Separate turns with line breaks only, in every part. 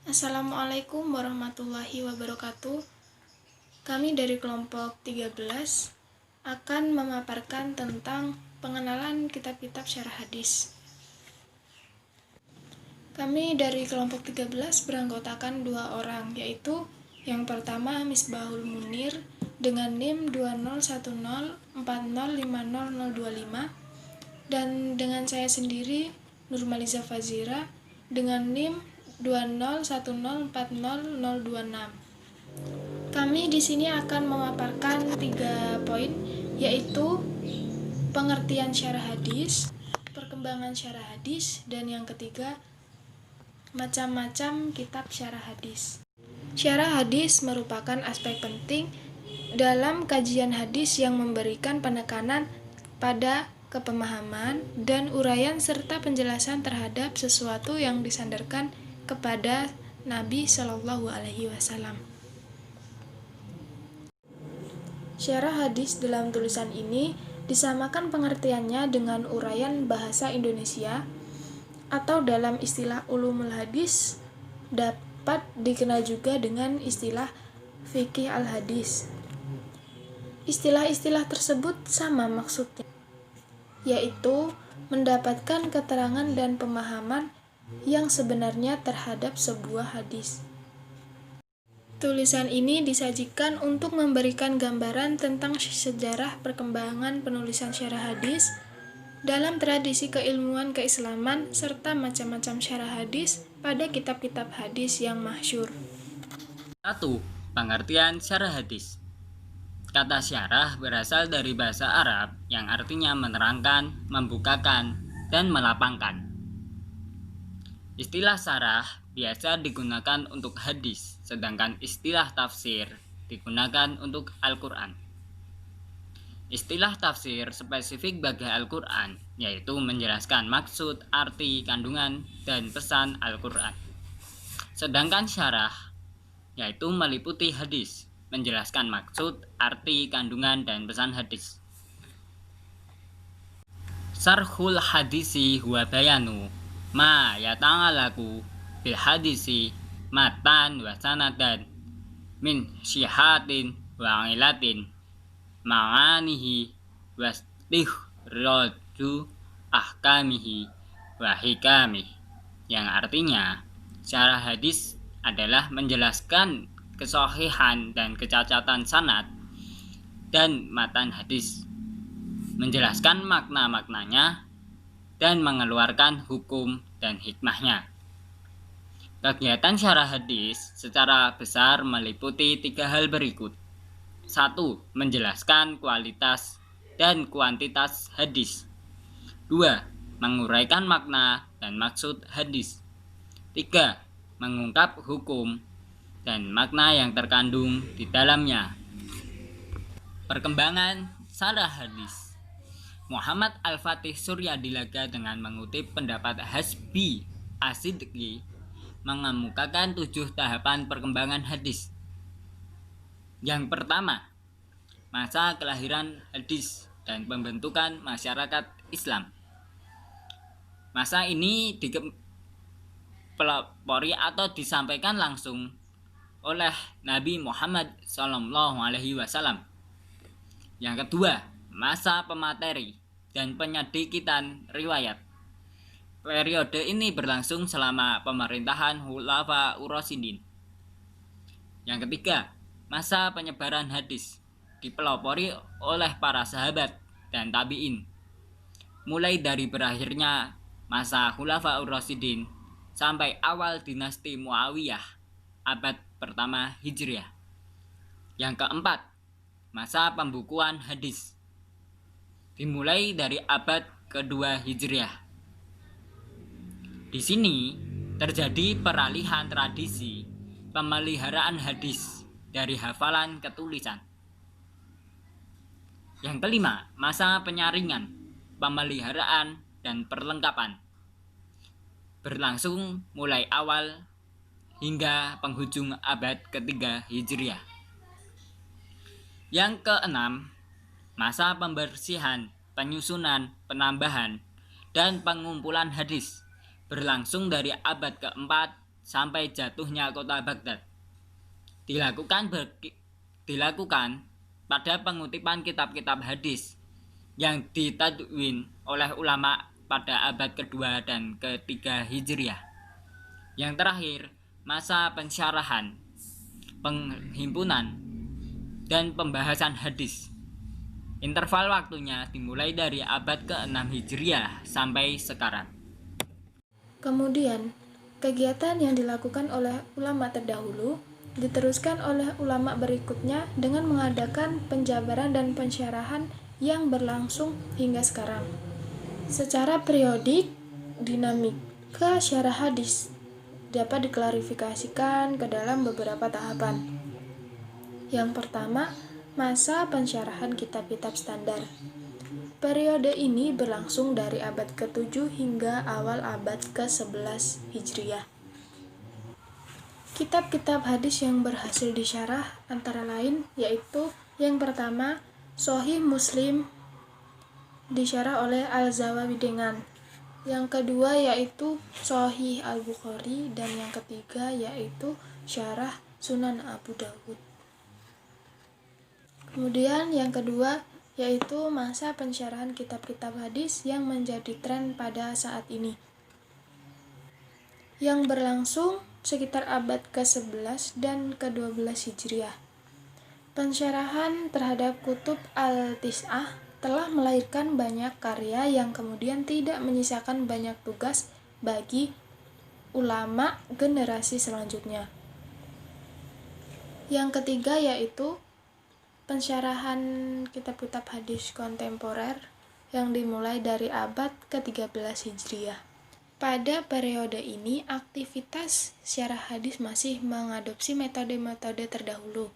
Assalamualaikum warahmatullahi wabarakatuh. Kami dari kelompok 13 akan memaparkan tentang pengenalan kitab-kitab syarah hadis. Kami dari kelompok 13 beranggotakan 2 orang, yaitu yang pertama Misbahul Munir dengan NIM 201040500025 dan dengan saya sendiri Nurmaliza Fazira dengan NIM 2010400026. Kami di sini akan memaparkan 3 poin, yaitu pengertian syarah hadis, perkembangan syarah hadis, dan yang ketiga macam-macam kitab syarah hadis. Syarah hadis merupakan aspek penting dalam kajian hadis yang memberikan penekanan pada kepemahaman dan uraian serta penjelasan terhadap sesuatu yang disandarkan kepada Nabi Shallallahu Alaihi Wasallam. Syarah hadis dalam tulisan ini disamakan pengertiannya dengan uraian bahasa Indonesia atau dalam istilah ulumul hadis dapat dikenal juga dengan istilah fikih al-hadis. Istilah-istilah tersebut sama maksudnya, yaitu mendapatkan keterangan dan pemahaman yang sebenarnya terhadap sebuah hadis. Tulisan ini disajikan untuk memberikan gambaran tentang sejarah perkembangan penulisan syarah hadis dalam tradisi keilmuan keislaman serta macam-macam syarah hadis pada kitab-kitab hadis yang masyhur.
1. Pengertian syarah hadis. Kata syarah berasal dari bahasa Arab yang artinya menerangkan, membukakan, dan melapangkan. Istilah syarah biasa digunakan untuk hadis, sedangkan istilah tafsir digunakan untuk Al-Quran. Istilah tafsir spesifik bagi Al-Quran, yaitu menjelaskan maksud, arti, kandungan, dan pesan Al-Quran. Sedangkan syarah, yaitu meliputi hadis, menjelaskan maksud, arti, kandungan, dan pesan hadis. Sarhul hadisi huwa bayanu ma yata'alaku bil hadisi matan wa sanadan min syihatin wa ilatin ma'anihi wa stihraju ahkamihi wa hikamih, yang artinya syarah hadis adalah menjelaskan kesahihan dan kecacatan sanad dan matan hadis, menjelaskan makna-maknanya dan mengeluarkan hukum dan hikmahnya. Kegiatan syarah hadis secara besar meliputi 3 hal berikut. 1. Menjelaskan kualitas dan kuantitas hadis. 2. Menguraikan makna dan maksud hadis. 3. Mengungkap hukum dan makna yang terkandung di dalamnya. Perkembangan syarah hadis. Muhammad Al-Fatih Suryadilaga dengan mengutip pendapat Hasbi As-Sidqi mengemukakan 7 tahapan perkembangan hadis. Yang pertama, masa kelahiran hadis dan pembentukan masyarakat Islam. Masa ini dipelopori atau disampaikan langsung oleh Nabi Muhammad SAW. Yang kedua, masa pemateri dan penyedikitan riwayat. Periode ini berlangsung selama pemerintahan Khulafaur Rasyidin. Yang ketiga, masa penyebaran hadis dipelopori oleh para sahabat dan tabi'in, mulai dari berakhirnya masa Khulafaur Rasyidin sampai awal dinasti Muawiyah abad pertama Hijriah. Yang keempat, masa pembukuan hadis dimulai dari abad kedua Hijriah. Di sini terjadi peralihan tradisi pemeliharaan hadis dari hafalan ke tulisan. Yang kelima, masa penyaringan, pemeliharaan, dan perlengkapan berlangsung mulai awal hingga penghujung abad ketiga Hijriah. Yang keenam, masa pembersihan, penyusunan, penambahan, dan pengumpulan hadis berlangsung dari abad keempat sampai jatuhnya kota Baghdad. Dilakukan pada pengutipan kitab-kitab hadis yang ditadwin oleh ulama pada abad kedua dan ketiga Hijriah. Yang terakhir, masa pensyarahan, penghimpunan, dan pembahasan hadis. Interval waktunya dimulai dari abad ke-6 Hijriah sampai sekarang.
Kemudian, kegiatan yang dilakukan oleh ulama terdahulu diteruskan oleh ulama berikutnya dengan mengadakan penjabaran dan pensyarahan yang berlangsung hingga sekarang. Secara periodik, dinamika syarah hadis dapat diklarifikasikan ke dalam beberapa tahapan. Yang pertama, masa pensyarahan kitab-kitab standar. Periode ini berlangsung dari abad ke-7 hingga awal abad ke-11 Hijriah. Kitab-kitab hadis yang berhasil disyarah antara lain yaitu yang pertama, Sahih Muslim disyarah oleh Al-Zawabidengan. Yang kedua yaitu Sahih Al-Bukhari, dan yang ketiga yaitu Syarah Sunan Abu Dawud. Kemudian yang kedua yaitu masa pensyarahan kitab-kitab hadis yang menjadi tren pada saat ini, yang berlangsung sekitar abad ke-11 dan ke-12 Hijriah. Pensyarahan terhadap kutub al-tis'ah telah melahirkan banyak karya yang kemudian tidak menyisakan banyak tugas bagi ulama generasi selanjutnya. Yang ketiga yaitu pensyarahan kitab-kitab hadis kontemporer yang dimulai dari abad ke-13 Hijriah. Pada periode ini, aktivitas syarah hadis masih mengadopsi metode-metode terdahulu.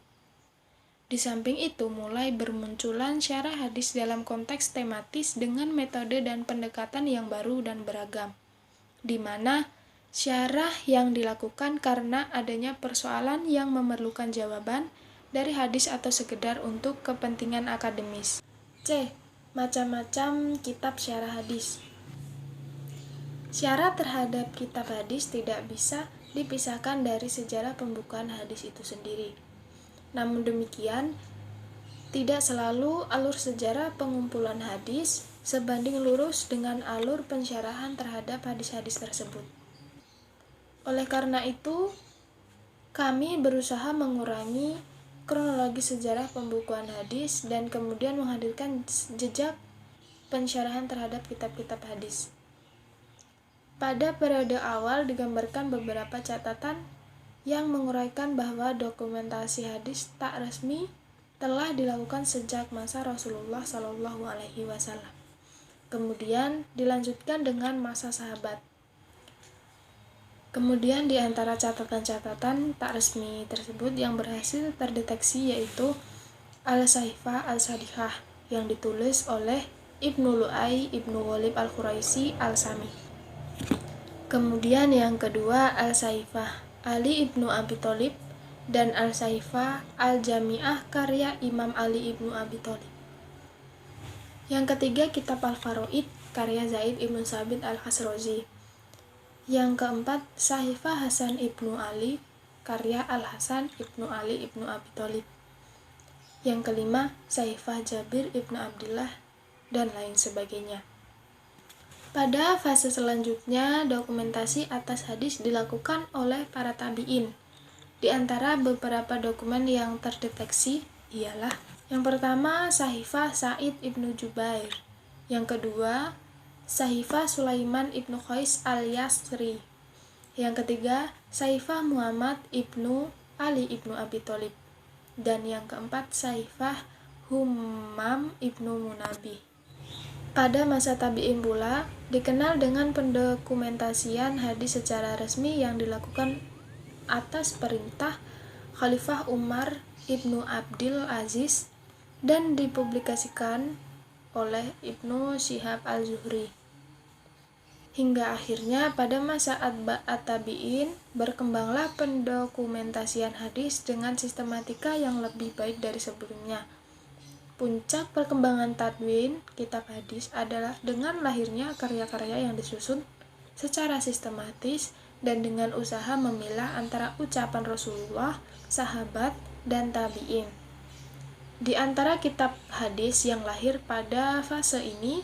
Di samping itu, mulai bermunculan syarah hadis dalam konteks tematis dengan metode dan pendekatan yang baru dan beragam, di mana syarah yang dilakukan karena adanya persoalan yang memerlukan jawaban dari hadis atau sekedar untuk kepentingan akademis. C. Macam-macam kitab syarah hadis. Syarah terhadap kitab hadis tidak bisa dipisahkan dari sejarah pembukaan hadis itu sendiri. Namun demikian, tidak selalu alur sejarah pengumpulan hadis sebanding lurus dengan alur pensyarahan terhadap hadis-hadis tersebut. Oleh karena itu, kami berusaha mengurangi kronologi sejarah pembukuan hadis dan kemudian menghadirkan jejak pensyarahan terhadap kitab-kitab hadis. Pada periode awal digambarkan beberapa catatan yang menguraikan bahwa dokumentasi hadis tak resmi telah dilakukan sejak masa Rasulullah SAW. Kemudian dilanjutkan dengan masa sahabat. Kemudian di antara catatan-catatan tak resmi tersebut yang berhasil terdeteksi yaitu Al-Sahifa Al-Sadihah yang ditulis oleh Ibnu Lu'ay Ibnu Ghalib Al-Quraisy Al-Sami. Kemudian yang kedua Al-Saifah Ali Ibnu Abi Thalib dan Al-Saifah Al-Jami'ah karya Imam Ali Ibnu Abi Thalib. Yang ketiga kitab Al-Faraid karya Zaid Ibnu Sabit Al-Khazraji. Yang keempat Sahifah Hasan Ibnu Ali karya Al-Hasan Ibnu Ali Ibnu Abi Thalib. Yang kelima Sahifah Jabir Ibnu Abdullah dan lain sebagainya. Pada fase selanjutnya, dokumentasi atas hadis dilakukan oleh para tabi'in. Di antara beberapa dokumen yang terdeteksi ialah yang pertama, Sahifah Sa'id Ibnu Jubair. Yang kedua, Sahifah Sulaiman Ibnu Qais Al-Yasri. Yang ketiga, Sahifah Muhammad Ibnu Ali Ibnu Abi Thalib. Dan yang keempat, Sahifah Humam Ibnu Munabbih. Pada masa tabi'in pula, dikenal dengan pendokumentasian hadis secara resmi yang dilakukan atas perintah Khalifah Umar Ibnu Abdul Aziz dan dipublikasikan oleh Ibnu Syihab Al-Zuhri. Hingga akhirnya pada masa at-tabi'in berkembanglah pendokumentasian hadis dengan sistematika yang lebih baik dari sebelumnya. Puncak perkembangan tadwin kitab hadis adalah dengan lahirnya karya-karya yang disusun secara sistematis dan dengan usaha memilah antara ucapan Rasulullah, sahabat, dan tabi'in. Di antara kitab hadis yang lahir pada fase ini,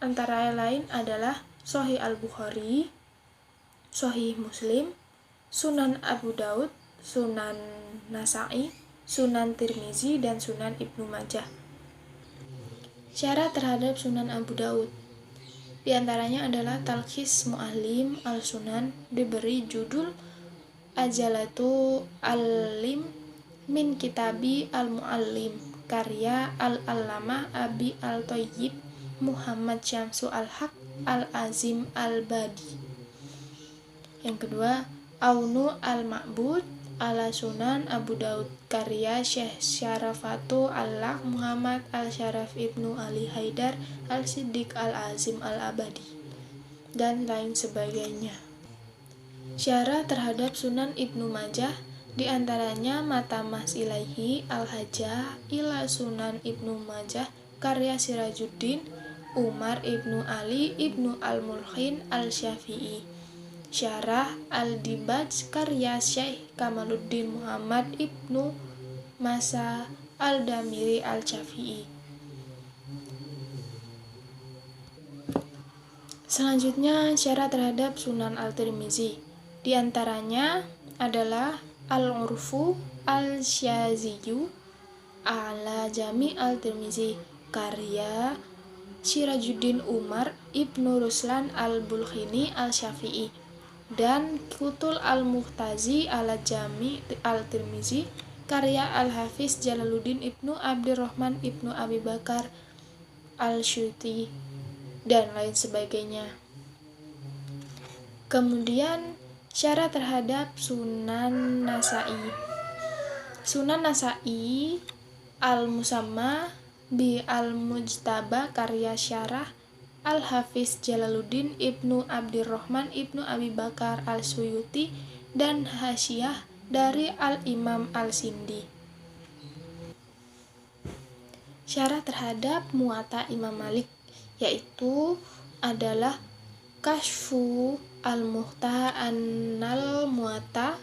antara lain adalah Sahih Al-Bukhari, Sahih Muslim, Sunan Abu Daud, Sunan Nasa'i, Sunan Tirmizi, dan Sunan Ibnu Majah. Syarat terhadap Sunan Abu Daud di antaranya adalah Talkhis Mu'allim Al-Sunan, diberi judul Ajalatu Al-Lim min Kitabi Al-Mu'allim, karya Al-Allamah Abi Al-Thayyib Muhammad Syamsu Al-Haq Al-Azim Al-Badi. Yang kedua, Aunu Al-Ma'bud ala Sunan Abu Daud, karya Syekh Syarafatu Allah Muhammad Al-Syaraf Ibnu Ali Haidar Al-Siddiq Al-Azim Al-Abadi, dan lain sebagainya. Syarat terhadap Sunan Ibnu Majah di antaranya Matamas Ilaihi Al-Hajjah ila Sunan Ibnu Majah, karya Sirajuddin Umar Ibnu Ali Ibnu Al-Mulkhin Al-Syafi'i. Syarah Al-Dibaj, karya Syekh Kamaluddin Muhammad Ibnu Masa Al-Damiri Al-Syafi'i. Selanjutnya, syarat terhadap Sunan Al-Tirmizi. Di antaranya adalah Al-Urfu Al-Syaziyu ala Jami Al-Tirmizi, karya Sirajuddin Umar Ibnu Ruslan Al-Bulkhini Al-Syafi'i, dan Kutul Al-Muhtazi ala Jami Al-Tirmizi, karya Al-Hafiz Jalaluddin Ibnu Abdurrahman Ibnu Abi Bakar Al-Syuti, dan lain sebagainya. Kemudian syarat terhadap Sunan Nasa'i. Sunan Nasa'i Al-Musamma bi Al-Mujtaba, karya Syarah Al-Hafiz Jalaluddin Ibnu Abdurrahman Ibnu Abi Bakar Al-Suyuti, dan Hasyiyah dari Al-Imam Al-Sindi. Syarat terhadap Muwatta Imam Malik yaitu adalah Kashfu Al-Muhta Annal Muwatta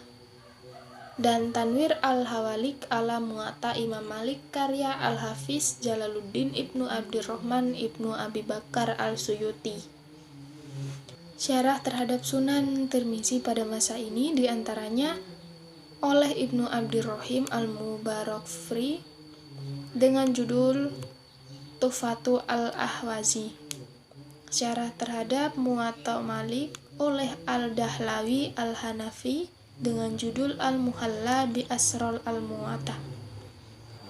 dan Tanwir Al-Hawalik ala Muwatta Imam Malik, karya Al-Hafiz Jalaluddin Ibnu Abdurrahman Ibnu Abi Bakar Al-Suyuti. Syarah terhadap Sunan Tirmizi pada masa ini diantaranya oleh Ibnu Abdirrahim Al-Mubarakfuri dengan judul Tuhfatu Al-Ahwazi. Syarah terhadap Muwatta Malik oleh Al-Dahlawi Al-Hanafi dengan judul Al-Muhalla bi Asrol Al-Muwatta.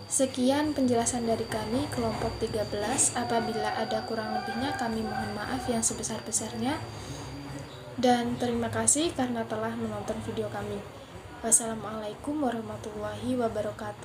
Sekian penjelasan dari kami kelompok 13. Apabila ada kurang lebihnya kami mohon maaf yang sebesar-besarnya, dan terima kasih karena telah menonton video kami. Wassalamualaikum warahmatullahi wabarakatuh.